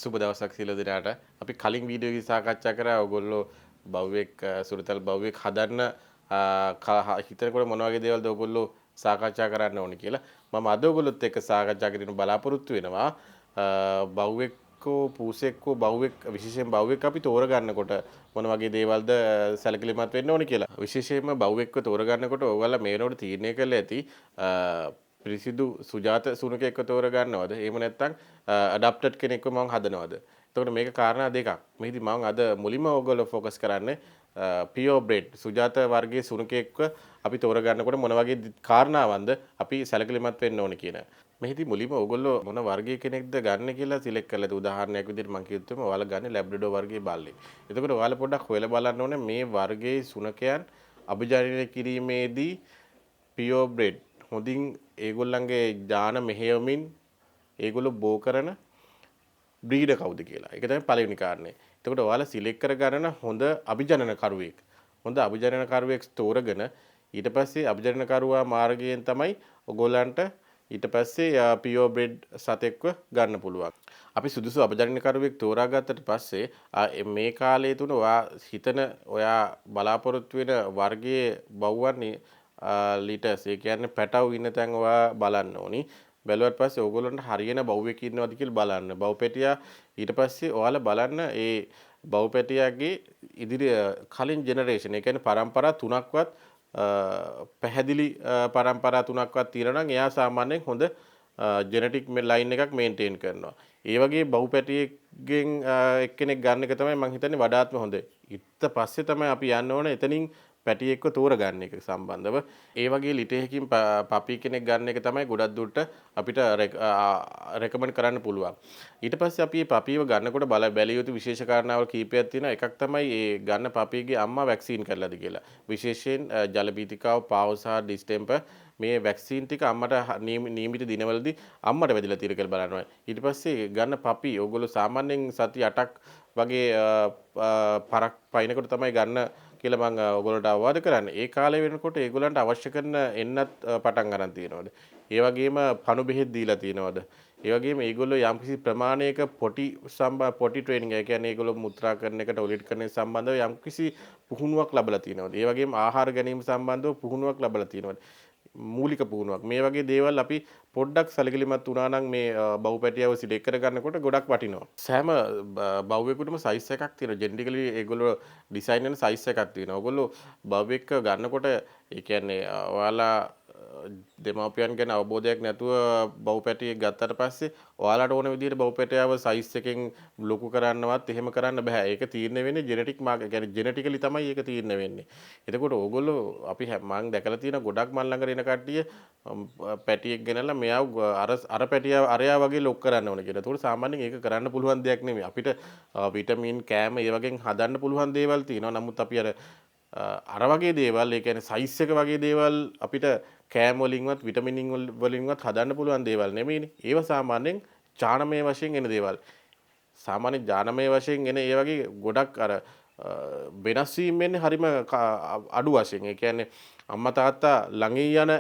සුබ දවසක් සියලු දෙනාට. අපි කලින් වීඩියෝ එකේ සාකච්ඡා කරා ඔයගොල්ලෝ බව්වෙක් සුරතල් බව්වෙක් හදන්න හිතනකොට මොන වගේ දේවල්ද ඔයගොල්ලෝ සාකච්ඡා කරන්න ඕනේ කියලා. මම අද ඔයගොල්ලොත් එක්ක සාකච්ඡා කිරීම බලාපොරොත්තු වෙනවා. බව්වෙක්කෝ පූසෙක්කෝ බව්වෙක් විශේෂයෙන් බව්වෙක් අපි තෝරගන්නකොට මොන වගේ දේවල්ද සැලකිලිමත් වෙන්න ඕනේ කියලා. විශේෂයෙන්ම බව්වෙක්ව තෝරගන්නකොට ඔයගොල්ලෝ මේ වෙනකොට තීරණය කළා ඇති පිරිසිදු සුජාත සුනකෙක්ව තෝරගන්නවද? එහෙම නැත්නම් ඇඩැප්ටඩ් කෙනෙක්ව මම හදනවද? එතකොට මේක කාරණා දෙකක්. මෙහිදී මම අද මුලින්ම ඕගොල්ලෝ ෆෝකස් කරන්නේ පියෝ බ්‍රෙඩ් සුජාත වර්ගයේ සුනකෙක්ව අපි තෝරගන්නකොට මොන වගේ කාරණාවන්ද අපි සැලකිලිමත් වෙන්න ඕනේ කියන. මෙහිදී මුලින්ම ඕගොල්ලෝ මොන වර්ගයේ කෙනෙක්ද ගන්න කියලා සිලෙක්ට් කරලා උදාහරණයක් විදිහට මම කිව්වොත් ඔයාලා ගන්න ලැබ්‍රඩෝ වර්ගයේ බල්ලෙක්. එතකොට ඔයාලා පොඩ්ඩක් හොයලා බලන්න ඕනේ මේ වර්ගයේ සුනකයන් අභිජනනය කිරීමේදී පියෝ බ්‍රෙඩ් හොඳින් ඒගොල්ලන්ගේ ඥාන මෙහෙයවමින් ඒගොල්ලෝ බෝ කරන බ්‍රීඩර් කවුද කියලා. ඒක තමයි පළවෙනි කාරණේ. එතකොට ඔයාලා සිලෙක්ට් කරගන්න හොඳ අභිජනනකරුවෙක්. හොඳ අභිජනනකරුවෙක් තෝරගෙන ඊට පස්සේ අභිජනනකරුවා මාර්ගයෙන් තමයි ඔයගොල්ලන්ට ඊට පස්සේ පියෝ බ්‍රෙඩ් සතෙක්ව ගන්න පුළුවන්. අපි සුදුසු අභිජනනකරුවෙක් තෝරාගත්තට පස්සේ මේ කාලය තුන ඔයා බලාපොරොත්තු වෙන වර්ගයේ බව්වන්නේ ලිටර්ස් ඒ කියන්නේ පැටව් ඉන්න තැන් ඔයා බලන්න ඕනි. බැලුවට පස්සේ ඕගොල්ලන්ට හරියන බව්වෙක් ඉන්නවද කියලා බලන්න. බව්පැටියා ඊට පස්සේ ඔයාලා බලන්න ඒ බව්පැටියාගේ ඉදිරි කලින් ජෙනරේෂන් ඒ කියන්නේ පරම්පරා තුනක්වත් පැහැදිලි පරම්පරා තුනක්වත් තියෙනවා නම් එයා සාමාන්‍යයෙන් හොඳ ජෙනටික් ලයින් එකක් මේන්ටේන් කරනවා. ඒ වගේ බව්පැටියෙක්ගෙන් එක්කෙනෙක් ගන්න එක තමයි මම හිතන්නේ වඩාත්ම හොඳ. ඊට පස්සේ තමයි අපි යන්න ඕනේ එතනින් පැටියෙක්ව තෝරගන්න එක සම්බන්ධව. ඒ වගේ ලිටේකින් පපි කෙනෙක් ගන්න එක තමයි ගොඩක් දුරට අපිට රෙකමන්ඩ් කරන්න පුළුවන්. ඊට පස්සේ අපි මේ පපිව ගන්නකොට බැලිය යුතු විශේෂ කාරණාවල් කීපයක් තියෙනවා. එකක් තමයි ඒ ගන්න පපිගේ අම්මා වැක්සින් කරලාද කියලා. විශේෂයෙන් ජලබීතිකාව, පාව සහ ඩිස්ටෙම්පර් මේ වැක්සින් ටික අම්මට නියමිත දිනවලදී අම්මට වැදිලා තියෙන කියලා බලනවා. ඊට පස්සේ ගන්න පපි ඕගොල්ලෝ සාමාන්‍යයෙන් සති 8ක් වගේ පරක් පයින්නකොට තමයි ගන්න කියලා මම ඔයගොල්ලන්ට අවවාද කරන්නේ. ඒ කාලේ වෙනකොට ඒගොල්ලන්ට අවශ්‍ය කරන එන්නත් පටන් ගන්න තියෙනවද? ඒ වගේම පණු බෙහෙත් දීලා තියෙනවද? ඒ වගේම ඒගොල්ලෝ යම්කිසි ප්‍රමාණයක පොටි ට්‍රේනින් ඒ කියන්නේ ඒගොල්ලෝ මුත්‍රා කරන එකට ඔලිට් කරන සම්බන්ධව යම්කිසි පුහුණුවක් ලැබලා තියෙනවද? ඒ වගේම ආහාර ගැනීම සම්බන්ධව පුහුණුවක් ලැබලා තියෙනවද? මූලික පුහුණුවක්. මේ වගේ දේවල් අපි පොඩ්ඩක් සැලකිලිමත් වුණා නම් මේ බව්පැටියව සිලෙක්ට් කරගන්නකොට ගොඩක් වටිනවා. සෑම බව්වෙකුටම සයිස් එකක් තියෙනවා. ජෙනටිකලි ඒගොල්ලෝ ඩිසයින් වෙන සයිස් එකක් තියෙනවා. ඔයගොල්ලෝ බව්වෙක් ගන්නකොට ඒ කියන්නේ ඔයාලා දෙමාපියන් ගැන අවබෝධයක් නැතුව බව්පැටියෙක් ගත්තට පස්සේ ඔයාලට ඕන විදිහට බව්පැටියව සයිස් එකෙන් ලොකු කරන්නවත් එහෙම කරන්න බෑ. ඒක තීරණය වෙන්නේ ජෙනටික් මාර්ග. ඒ කියන්නේ ජෙනටිකලි තමයි ඒක තීරණය වෙන්නේ. එතකොට ඕගොල්ලෝ මම දැකලා තියෙන ගොඩක් මල් ළඟට එන කට්ටිය පැටියෙක් ගෙනල්ලා මෙයාව අර පැටියා අරයා වගේ ලොක් කරන්න ඕන කියලා. ඒකට සාමාන්‍යයෙන් ඒක කරන්න පුළුවන් දෙයක් නෙමෙයි. අපිට විටමින් කෑම ඒ වගේ හදන්න පුළුවන් දේවල් තියෙනවා. නමුත් අපි අර වගේ දේවල් ඒ කියන්නේ සයිස් එක වගේ දේවල් අපිට කෑම වලින්වත් විටමින් වලින්වත් හදන්න පුළුවන් දේවල් නෙමෙයිනේ. ඒවා සාමාන්‍යයෙන් ඡානමය වශයෙන් එන දේවල්. සාමාන්‍ය ඥානමය වශයෙන් එන ඒ වගේ ගොඩක් වෙනස් වීම වෙන්නේ හරිම අඩු වශයෙන්. ඒ කියන්නේ අම්මා තාත්තා ළඟින් යන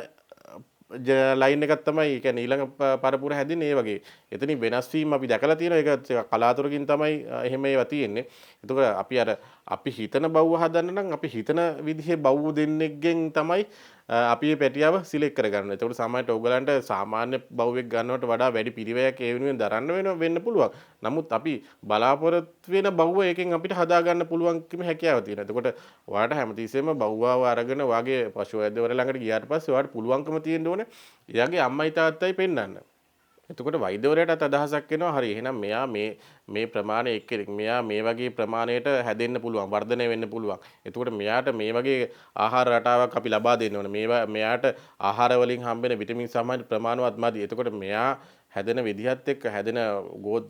ලයින් එකක් තමයි ඒ කියන්නේ ඊළඟ පරපුර හැදෙන්නේ ඒ වගේ. එතනින් වෙනස් වීම අපි දැකලා තියෙනවා. ඒක කලාතුරකින් තමයි එහෙම ඒවා තියෙන්නේ. එතකොට අපි හිතන බව්ව හදන්න නම් අපි හිතන විදිහේ බව්ව දෙන්නෙක්ගෙන් තමයි අපි මේ පැටියව සිලෙක්ට් කරගන්න. එතකොට සාමාන්‍යයෙන් ඕගලන්ට සාමාන්‍ය බව්වෙක් ගන්නවට වඩා වැඩි පිරිවැයක් ඒ වෙනුවෙන් දරන්න වෙන්න පුළුවන්. නමුත් අපි බලාපොරොත්තු වෙන බව්ව එකෙන් අපිට හදා ගන්න පුළුවන් කිම හැකියාව තියෙනවා. එතකොට ඔයාලට හැමතිස්සෙම බව්වාව අරගෙන ඔයාගේ පශු වෛද්‍යවරයා ළඟට ගියාට පස්සේ ඔයාලට පුළුවන්කම තියෙන්න ඕනේ එයාගේ අම්මයි තාත්තයි පෙන්නන්න. එතකොට වෛද්‍යවරයාටත් අදහසක් එනවා හරි එහෙනම් මෙයා මේ ප්‍රමාණය එක්කෙනෙක් මෙයා මේ වගේ ප්‍රමාණයට හැදෙන්න පුළුවන් වර්ධනය වෙන්න පුළුවන්. එතකොට මෙයාට මේ වගේ ආහාර රටාවක් අපි ලබා දෙන්න ඕනේ. මෙයාට ආහාර වලින් හම්බෙන විටමින් සමාන ප්‍රමාණවත් මදි. එතකොට මෙයා හැදෙන විදිහත් එක්ක හැදෙන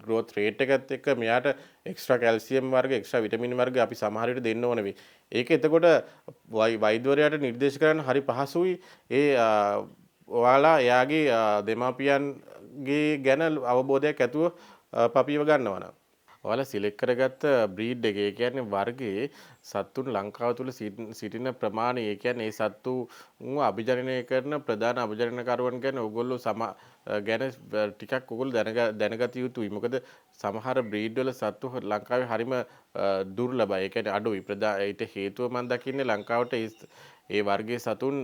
growth rate එකත් එක්ක මෙයාට එක්ස්ට්‍රා කැල්සියම් වර්ග එක්ස්ට්‍රා විටමින් වර්ග අපි සමහර විට දෙන්න ඕන වෙයි. ඒක එතකොට වෛද්‍යවරයාට නිර්දේශ කරන්න හරි පහසුයි. ඔයාලා එයාගේ දෙමාපියන්ගේ ගැන අවබෝධයක් ඇතුව පපියව ගන්නවා නම් ඔයාලා සිලෙක්ට් කරගත්ත බ්‍රීඩ් එක ඒ කියන්නේ වර්ගයේ සත්තුන් ලංකාව තුල සිටින ප්‍රමාණය ඒ කියන්නේ ඒ සත්තු අභිජනනය කරන ප්‍රධාන අභිජනනකරුවන් ගැන ඔයගොල්ලෝ ගැන ටිකක් ඔයගොල්ලෝ දැනගත යුතුයි. මොකද සමහර බ්‍රීඩ් වල සත්තු ලංකාවේ හරිම දුර්ලභයි. ඒ කියන්නේ අඩුයි. ඊට හේතුව මම දකින්නේ ලංකාවට ඒ වර්ගයේ සතුන්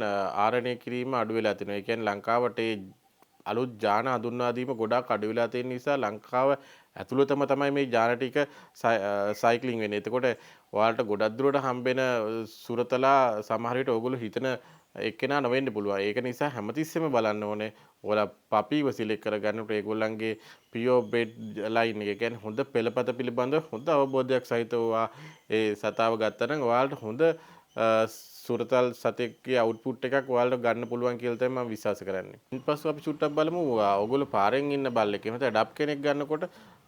ආරණ්‍ය කිරීම අඩු වෙලා තිනවා. ඒ කියන්නේ ලංකාවට ඒ අලුත් ජාන හඳුන්වා දීම ගොඩාක් අඩු වෙලා තියෙන නිසා ලංකාව ඇතුළතම තමයි මේ ජාන ටික සයික්ලින් වෙන්නේ. එතකොට ඔයාලට ගොඩක් දුරට හම්බෙන සුරතලා සමහර විට ඕගොල්ලෝ හිතන එක්කෙනා නොවෙන්න පුළුවන්. ඒක නිසා හැමතිස්සෙම බලන්න ඕනේ. ඔයාලා පපීව සිලෙක්ට් කරගන්නකොට ඒගොල්ලන්ගේ පියෝ බ්‍රෙඩ් ලයින් එක කියන්නේ හොඳ පෙළපත පිළිබඳව හොඳ අවබෝධයක් සහිතව ඒ සතාව ගත්තා නම් ඔයාලට හොඳ සුරතල් සතෙක්ගේ අවුට්පුට් එකක් ඔයාලට ගන්න පුළුවන් කියලා තමයි මම විශ්වාස කරන්නේ. ඊපස්ව අපි චුට්ටක් බලමු ඔයගොල්ලෝ පාරෙන් ඉන්න බල්ලෙක් එහෙම නැත්නම් ඩබ් කෙනෙක් ගන්නකොට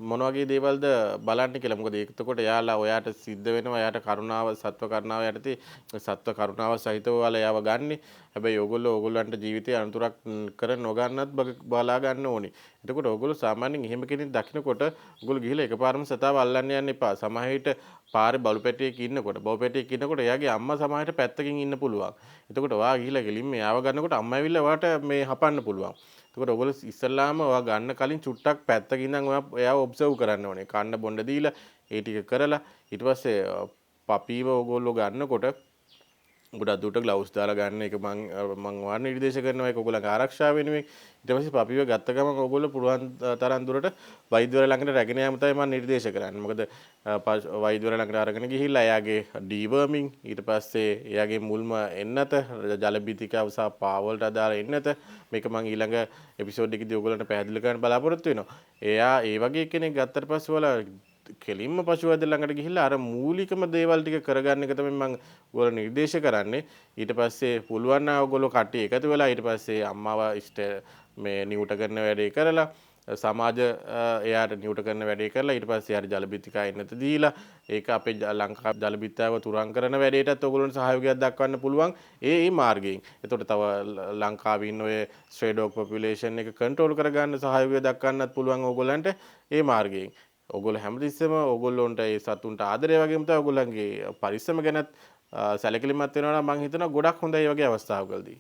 මොන වගේ දේවල්ද බලන්න කියලා. මොකද එතකොට එයාලා ඔයාට සිද්ධ වෙනවා. එයාට කරුණාව සත්ව කරුණාව යටතේ සත්ව කරුණාව සහිතව ඔයාලා එයාව ගන්නෙ. හැබැයි ඕගොල්ලන්ට ජීවිතේ අනතුරක් කර නොගන්නත් බලා ගන්න ඕනේ. එතකොට ඕගොල්ලෝ සාමාන්‍යයෙන් එහෙම කෙනෙක් දකින්නකොට ඕගොල්ලෝ ගිහිල්ලා එකපාරම සතාව අල්ලන්න යන්න එපා. සමහර විට පාරේ බලු පැටියෙක් ඉන්නකොට එයාගේ අම්මා සමහර විට පැත්තකින් ඉන්න පුළුවන්. එතකොට ඔයා ගිහිල්ලා ගෙලින්ම යාව ගන්නකොට අම්මා ඇවිල්ලා ඔයාට මේ හපන්න පුළුවන්. එතකොට ඔයගොල්ලෝ ඉස්සල්ලාම ඔයා ගන්න කලින් චුට්ටක් පැත්තකින් ඉඳන් ඔයා එයාව ඔබ්සර්ව් කරන්න ඕනේ. කන්න බොන්න දීලා ඒ ටික කරලා ඊට පස්සේ පපීව ඔයගොල්ලෝ ගන්නකොට ගොඩක් දුරට ග්ලව්ස් දාලා ගන්න එක මම ඔයාලට නිර්දේශ කරනවා. ඒක ඔයගොල්ලන්ගේ ආරක්ෂාව වෙනුවෙන්. ඊට පස්සේ පපීව ගත්ත ගමන් ඔයගොල්ලෝ පුළුවන් තරම් දුරට වෛද්‍යවරයා ළඟට රැගෙන යාම තමයි මම නිර්දේශ කරන්නේ. මොකද වෛද්‍යවරයා ළඟට අරගෙන ගිහිල්ලා එයාගේ ඩීවර්මින් ඊට පස්සේ එයාගේ මුල්ම එන්නත ජල බීතිකාව සහ පාවලට අදාළ එන්නත මේක මම ඊළඟ එපිසෝඩ් එකේදී ඔයගොල්ලන්ට පැහැදිලි කරන්න බලාපොරොත්තු වෙනවා. එයා ඒ වගේ කෙනෙක් ගත්තට පස්සේ වල කෙලින්ම පශුවෛද්‍ය ළඟට ගිහිල්ලා අර මූලිකම දේවල් ටික කරගන්න එක තමයි මම ඔයගොල්ලෝ නිර්දේශ කරන්නේ. ඊට පස්සේ පුළුවන් නම් ඔයගොල්ලෝ කට්ටිය එකතු වෙලා ඊට පස්සේ අම්මාව මේ නියුට කරන වැඩේ කරලා සමාජ එයාට නියුට කරන වැඩේ කරලා ඊට පස්සේ එයාට ජල බිත්තිකා එන්නත දීලා ඒක අපේ ලංකා ජල බිත්තාව තුරන් කරන වැඩේටත් ඔයගොල්ලන්ට සහයෝගයක් දක්වන්න පුළුවන් ඒ මාර්ගයෙන්. එතකොට තව ලංකාවේ ඉන්න ඔය ස්ට්‍රේ ඩොග් පොපියුලේෂන් එක කන්ට්‍රෝල් කරගන්න සහයෝගය දක්වන්නත් පුළුවන් ඔයගොල්ලන්ට ඒ මාර්ගයෙන්. ඔයගොල්ලෝ හැමතිස්සෙම ඔයගොල්ලොන්ට ඒ සතුන්ට ආදරය වගේම තමයි ඔයගොල්ලන්ගේ පරිස්සම ගැනත් සැලකිලිමත් වෙනවා නම් මම හිතනවා ගොඩක් හොඳයි මේ වගේ අවස්ථාවකදී.